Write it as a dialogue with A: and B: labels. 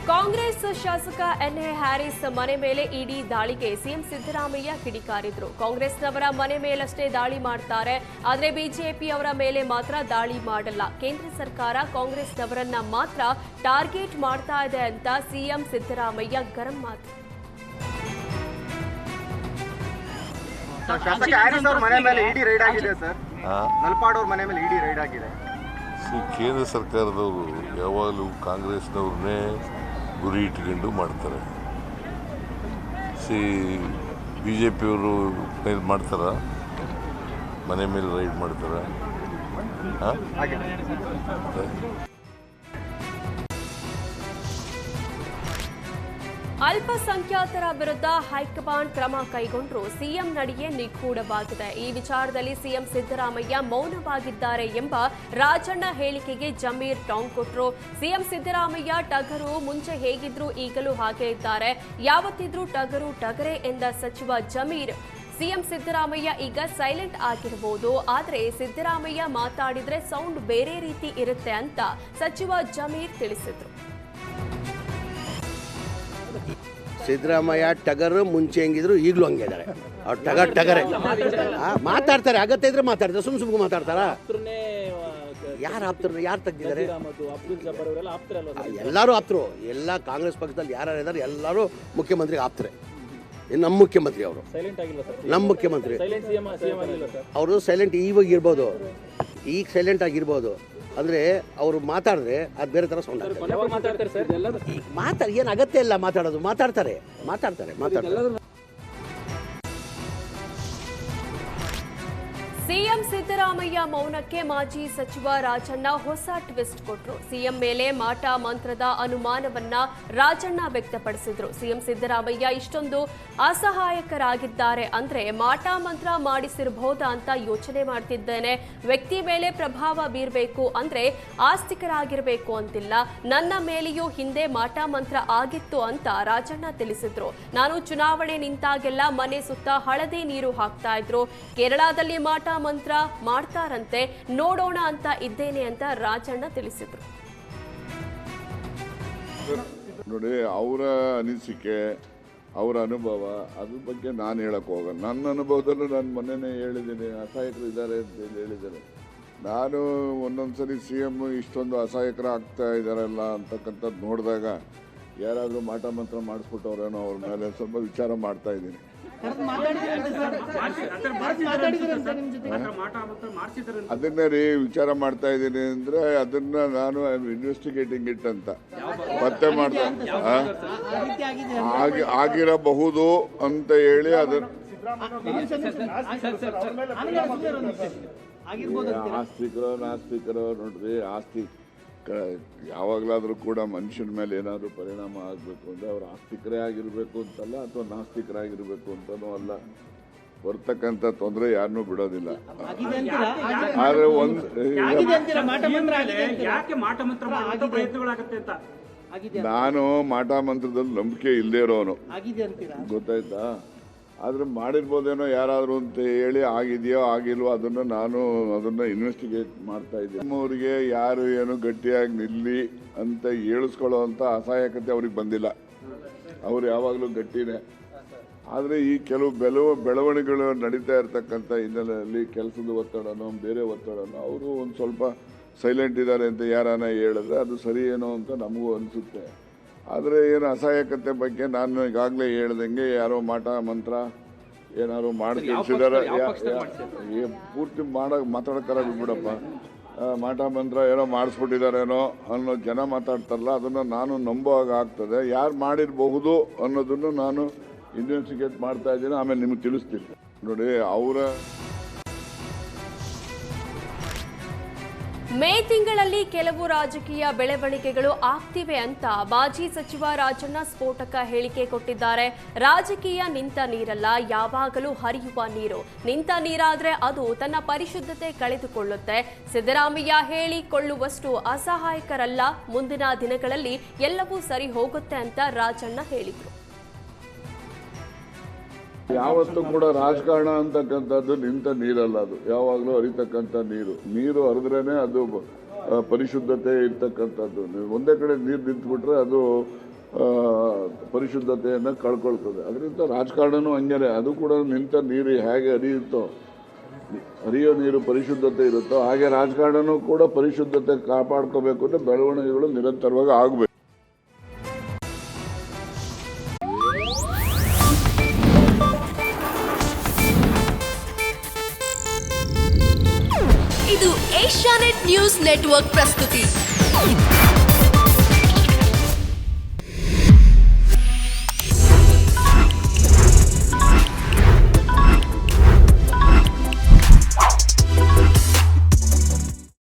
A: ಕಾಂಗ್ರೆಸ್ ಶಾಸಕ N A Harris ಮನೆ ಮೇಲೆ ಇಡಿ ದಾಳಿಗೆ ಸಿಎಂ ಸಿದ್ದರಾಮಯ್ಯ ಕಿಡಿಕಾರಿದ್ರು. ಕಾಂಗ್ರೆಸ್ನವರ ಮನೆ ಮೇಲಷ್ಟೇ ದಾಳಿ ಮಾಡ್ತಾರೆ, ಆದರೆ ಬಿಜೆಪಿಯವರ ಮೇಲೆ ಮಾತ್ರ ದಾಳಿ ಮಾಡಲ್ಲ. ಕೇಂದ್ರ ಸರ್ಕಾರ ಕಾಂಗ್ರೆಸ್ನವರನ್ನ ಮಾತ್ರ ಟಾರ್ಗೆಟ್ ಮಾಡ್ತಾ ಇದೆ ಅಂತ ಸಿಎಂ ಸಿದ್ದರಾಮಯ್ಯ ಗರಂ ಮಾತು.
B: ಶಾಸಕ ಹ್ಯಾರಿಸ್ ಅವರ ಮನೆ ಮೇಲೆ ಇಡಿ ರೈಡ್ ಆಗಿದೆ ಸರ್. ನಲ್ಪಾಡ್ ಅವ್ರ ಮನೆ ಮೇಲೆ ಇಡಿ ರೈಡ್ ಆಗಿದೆ.
C: ಕೇಂದ್ರ ಸರ್ಕಾರದವರು ಯಾವಾಗಲೂ ಕಾಂಗ್ರೆಸ್ನವ್ರನ್ನೇ ಗುರಿ ಇಟ್ಕೊಂಡು ಮಾಡ್ತಾರೆ. ಬಿ ಜೆ ಪಿಯವರು ಮೇಲೆ ಮಾಡ್ತಾರ, ಮನೆ ಮೇಲೆ ರೈಡ್ ಮಾಡ್ತಾರ.
A: ಅಲ್ಪಸಂಖ್ಯಾತರ ವಿರುದ್ಧ ಹೈಕಮಾಂಡ್ ಕ್ರಮ ಕೈಗೊಂಡ್ರು. ಸಿಎಂ ನಡೆಯೇ ನಿಗೂಢವಾಗಿದೆ. ಈ ವಿಚಾರದಲ್ಲಿ ಸಿಎಂ ಸಿದ್ದರಾಮಯ್ಯ ಮೌನವಾಗಿದ್ದಾರೆ ಎಂಬ ರಾಜಣ್ಣ ಹೇಳಿಕೆಗೆ ಜಮೀರ್ ಟಾಂಗ್ ಕೊಟ್ರು. ಸಿಎಂ ಸಿದ್ದರಾಮಯ್ಯ ಟಗರು ಮುಂಚೆ ಹೇಗಿದ್ರು ಈಗಲೂ ಹಾಗೆ ಇದ್ದಾರೆ, ಯಾವತ್ತಿದ್ರೂ ಟಗರು ಟಗರೆ ಎಂದ ಸಚಿವ ಜಮೀರ್. ಸಿಎಂ ಸಿದ್ದರಾಮಯ್ಯ ಈಗ ಸೈಲೆಂಟ್ ಆಗಿರಬಹುದು, ಆದರೆ ಸಿದ್ದರಾಮಯ್ಯ ಮಾತಾಡಿದ್ರೆ ಸೌಂಡ್ ಬೇರೆ ರೀತಿ ಇರುತ್ತೆ ಅಂತ ಸಚಿವ ಜಮೀರ್ ತಿಳಿಸಿದ್ರು.
D: ಸಿದ್ದರಾಮಯ್ಯ ಟಗರು ಮುಂಚೆ ಹೆಂಗಿದ್ರು ಈಗಲೂ ಹಂಗೆ ಇದ್ದಾರೆ. ಅವ್ರು ಟಗರೆ ಮಾತಾಡ್ತಾರೆ, ಅಗತ್ಯ ಇದ್ರೆ ಮಾತಾಡ್ತಾರೆ, ಸುಮ್ಮನೆ ಮಾತಾಡ್ತಾರ. ಯಾರು ಆಪ್ತರು, ಯಾರು ತೆಗ್ದಿದ್ದಾರೆ? ಎಲ್ಲರೂ ಆಪ್ತರು. ಎಲ್ಲ ಕಾಂಗ್ರೆಸ್ ಪಕ್ಷದಲ್ಲಿ ಯಾರು ಇದ್ದಾರೆ ಎಲ್ಲರೂ ಮುಖ್ಯಮಂತ್ರಿಗೆ ಆಪ್ತರೆ. ನಮ್ಮ ಮುಖ್ಯಮಂತ್ರಿ ಅವರು, ನಮ್ಮ ಮುಖ್ಯಮಂತ್ರಿ ಅವರು ಸೈಲೆಂಟ್ ಇವಾಗ ಇರ್ಬೋದು, ಈಗ ಸೈಲೆಂಟ್ ಆಗಿರ್ಬೋದು. ಅಂದರೆ ಅವರು ಮಾತಾಡಿದ್ರೆ ಅದು ಬೇರೆ ಥರ ಸೌಂಡ್ ಆಗ್ತದೆ. ಏನು ಅಗತ್ಯ ಇಲ್ಲ ಮಾತಾಡೋದು, ಮಾತಾಡ್ತಾರೆ.
A: ಸಿಎಂ ಸಿದ್ದರಾಮಯ್ಯ ಮೌನಕ್ಕೆ ಮಾಜಿ ಸಚಿವ ರಾಜಣ್ಣ ಹೊಸ ಟ್ವಿಸ್ಟ್ ಕೊಟ್ಟರು. ಸಿಎಂ ಮೇಲೆ ಮಾಟ ಮಂತ್ರದ ಅನುಮಾನವನ್ನ ರಾಜಣ್ಣ ವ್ಯಕ್ತಪಡಿಸಿದ್ರು. ಸಿಎಂ ಸಿದ್ದರಾಮಯ್ಯ ಇಷ್ಟೊಂದು ಅಸಹಾಯಕರಾಗಿದ್ದಾರೆ ಅಂದ್ರೆ ಮಾಟ ಮಂತ್ರ ಮಾಡಿಸಿರಬಹುದಾ ಅಂತ ಯೋಚನೆ ಮಾಡ್ತಿದ್ದೇನೆ. ವ್ಯಕ್ತಿ ಮೇಲೆ ಪ್ರಭಾವ ಬೀರಬೇಕು ಅಂದ್ರೆ ಆಸ್ತಿಕರಾಗಿರಬೇಕು ಅಂತಿಲ್ಲ. ನನ್ನ ಮೇಲೆಯೂ ಹಿಂದೆ ಮಾಟ ಮಂತ್ರ ಆಗಿತ್ತು ಅಂತ ರಾಜಣ್ಣ ತಿಳಿಸಿದ್ರು. ನಾನು ಚುನಾವಣೆ ನಿಂತಾಗೆಲ್ಲ ಮನೆ ಸುತ್ತ ಹಳದಿ ನೀರು ಹಾಕ್ತಾ ಇದ್ರು. ಕೇರಳದಲ್ಲಿ ಮಾಟ ಮಂತ್ರ ಮಾಡ್ತಾರಂತೆ, ನೋಡೋಣ ಅಂತ ಇದ್ದೇನೆ ಅಂತ ರಾಜಣ್ಣ ತಿಳಿಸಿದ್ರು.
C: ನೋಡಿ, ಅವರ ಅನಿಸಿಕೆ, ಅವರ ಅನುಭವ, ಅದ್ರ ಬಗ್ಗೆ ನಾನು ಹೇಳಕ್ ಹೋಗಲ್ಲ. ನನ್ನ ಅನುಭವದಲ್ಲೂ ನಾನು ಮೊನ್ನೆನೇ ಹೇಳಿದ್ದೀನಿ, ಅಸಹಾಯಕರು ಇದ್ದಾರೆ ಅಂತ ಹೇಳಿದ್ದೇನೆ. ನಾನು ಒಂದೊಂದ್ಸರಿ CM ಇಷ್ಟೊಂದು ಅಸಹಾಯಕರು ಆಗ್ತಾ ಇದ್ದಾರಲ್ಲ ಅಂತಕ್ಕಂಥದ್ದು ನೋಡಿದಾಗ ಯಾರಾದರೂ ಮಾಟ ಮಂತ್ರ ಮಾಡಿಸ್ಬಿಟ್ಟವ್ರೇನೋ ಅವ್ರ ಮೇಲೆ ಸ್ವಲ್ಪ ವಿಚಾರ ಮಾಡ್ತಾ ಇದ್ದೀನಿ. ಅದನ್ನೇ ವಿಚಾರ ಮಾಡ್ತಾ ಇದ್ದೀನಿ ಅಂದ್ರೆ ಅದನ್ನ ನಾನು ಇನ್ವೆಸ್ಟಿಗೇಟಿಂಗ್ ಇಟ್ ಅಂತ ಪತ್ತೆ ಮಾಡ್ತಾ ಆಗಿರಬಹುದು ಅಂತ ಹೇಳಿ ಅದನ್ನ ಆಸ್ತಿಕರೋ ನಾಸ್ತಿಕರೋ ನೋಡ್ರಿ, ಆಸ್ತಿ ಯಾವಾಗಲಾದರೂ ಕೂಡ ಮನುಷ್ಯನ ಮೇಲೆ ಏನಾದರೂ ಪರಿಣಾಮ ಆಗಬೇಕು ಅಂದರೆ ಅವ್ರು ಆಸ್ತಿಕರೇ ಆಗಿರಬೇಕು ಅಂತಲ್ಲ, ಅಥವಾ ನಾಸ್ತಿಕರಾಗಿರ್ಬೇಕು ಅಂತನೂ ಅಲ್ಲ. ಬರ್ತಕ್ಕಂಥ ತೊಂದರೆ ಯಾರನ್ನೂ ಬಿಡೋದಿಲ್ಲ. ಆದರೆ ನಾನು ಮಾಟ ಮಂತ್ರದಲ್ಲಿ ನಂಬಿಕೆ ಇಲ್ಲದೇ ಇರೋನು, ಗೊತ್ತಾಯ್ತಾ? ಆದ್ರೆ ಮಾಡಿರ್ಬೋದೇನೋ ಯಾರಾದರೂ ಅಂತ ಹೇಳಿ ಆಗಿದೆಯೋ ಆಗಿಲ್ವೋ ಅದನ್ನ ಇನ್ವೆಸ್ಟಿಗೇಟ್ ಮಾಡ್ತಾ ಇದ್ದೀನಿ. ನಮ್ಮವ್ರಿಗೆ ಯಾರು ಏನು ಗಟ್ಟಿಯಾಗಿ ನಿಲ್ಲಿ ಅಂತ ಹೇಳಿಸ್ಕೊಳ್ಳೋ ಅಂತ ಅಸಹಾಯಕತೆ ಅವ್ರಿಗೆ ಬಂದಿಲ್ಲ. ಅವ್ರು ಯಾವಾಗಲೂ ಗಟ್ಟಿನೇ. ಆದರೆ ಈ ಕೆಲವು ಬೆಳವಣಿಗೆಗಳು ನಡೀತಾ ಇರ್ತಕ್ಕಂಥ ಹಿನ್ನೆಲೆಯಲ್ಲಿ ಕೆಲಸದ ಒತ್ತಡನೋ ಬೇರೆ ಒತ್ತಡನೋ ಅವರು ಒಂದು ಸ್ವಲ್ಪ ಸೈಲೆಂಟ್ ಇದ್ದಾರೆ ಅಂತ ಯಾರನ್ನ ಹೇಳಿದ್ರೆ ಅದು ಸರಿ ಏನೋ ಅಂತ ನಮಗೂ ಅನಿಸುತ್ತೆ. ಆದರೆ ಏನು ಅಸಹಾಯಕತೆ ಬಗ್ಗೆ ನಾನು ಈಗಾಗಲೇ ಹೇಳ್ದಂಗೆ ಯಾರೋ ಮಾಟ ಮಂತ್ರ ಏನಾದ್ರು ಮಾಡಿ ಕಳಿಸಿದಾರೆ, ಪೂರ್ತಿ ಮಾತಾಡೋಕ್ಕಾರ ಬಿಡಪ್ಪ, ಮಾಟ ಮಂತ್ರ ಏನೋ ಮಾಡಿಸ್ಬಿಟ್ಟಿದಾರೇನೋ ಅನ್ನೋ ಜನ ಮಾತಾಡ್ತಾರಲ್ಲ, ಅದನ್ನು ನಾನು ನಂಬುವಾಗ ಆಗ್ತದೆ. ಯಾರು ಮಾಡಿರಬಹುದು ಅನ್ನೋದನ್ನು ನಾನು ಇನ್ವೆಸ್ಟಿಗೇಟ್ ಮಾಡ್ತಾ ಇದ್ದೀನಿ, ಆಮೇಲೆ ನಿಮಗೆ ತಿಳಿಸ್ತೀನಿ. ನೋಡಿ, ಅವರ
A: ಮೇ ತಿಂಗಳಲ್ಲಿ ಕೆಲವು ರಾಜಕೀಯ ಬೆಳವಣಿಗೆಗಳು ಆಗ್ತಿವೆ ಅಂತ ಮಾಜಿ ಸಚಿವ ರಾಜಣ್ಣ ಸ್ಫೋಟಕ ಹೇಳಿಕೆ ಕೊಟ್ಟಿದ್ದಾರೆ. ರಾಜಕೀಯ ನಿಂತ ನೀರಲ್ಲ, ಯಾವಾಗಲೂ ಹರಿಯುವ ನೀರು. ನಿಂತ ನೀರಾದ್ರೆ ಅದು ತನ್ನ ಪರಿಶುದ್ಧತೆ ಕಳೆದುಕೊಳ್ಳುತ್ತೆ. ಸಿದ್ದರಾಮಯ್ಯ ಹೇಳಿಕೊಳ್ಳುವಷ್ಟು ಅಸಹಾಯಕರಲ್ಲ. ಮುಂದಿನ ದಿನಗಳಲ್ಲಿ ಎಲ್ಲವೂ ಸರಿ ಹೋಗುತ್ತೆ ಅಂತ ರಾಜಣ್ಣ ಹೇಳಿದರು.
C: ಯಾವತ್ತೂ ಕೂಡ ರಾಜಕಾರಣ ಅಂತಕ್ಕಂಥದ್ದು ನಿಂತ ನೀರಲ್ಲ, ಅದು ಯಾವಾಗಲೂ ಹರಿತಕ್ಕಂಥ ನೀರು ಹರಿದ್ರೇನೆ ಅದು ಪರಿಶುದ್ಧತೆ ಇರ್ತಕ್ಕಂಥದ್ದು. ಒಂದೇ ಕಡೆ ನೀರು ನಿಂತ್ಬಿಟ್ರೆ ಅದು ಪರಿಶುದ್ಧತೆಯನ್ನು ಕಳ್ಕೊಳ್ತದೆ. ಅದರಿಂದ ರಾಜಕಾರಣನೂ ಹಂಗೇನೆ, ಅದು ಕೂಡ ನಿಂತ ನೀರು ಹೇಗೆ ಹರಿಯುತ್ತೋ, ಹರಿಯೋ ನೀರು ಪರಿಶುದ್ಧತೆ ಇರುತ್ತೋ ಹಾಗೆ ರಾಜಕಾರಣನೂ ಕೂಡ ಪರಿಶುದ್ಧತೆ ಕಾಪಾಡ್ಕೋಬೇಕು ಅಂದರೆ ಬೆಳವಣಿಗೆಗಳು ನಿರಂತರವಾಗಿ ಆಗಬೇಕು.
E: ಇದು ಏಷ್ಯಾನೆಟ್ ನ್ಯೂಸ್ ನೆಟ್ವರ್ಕ್ ಪ್ರಸ್ತುತಿ.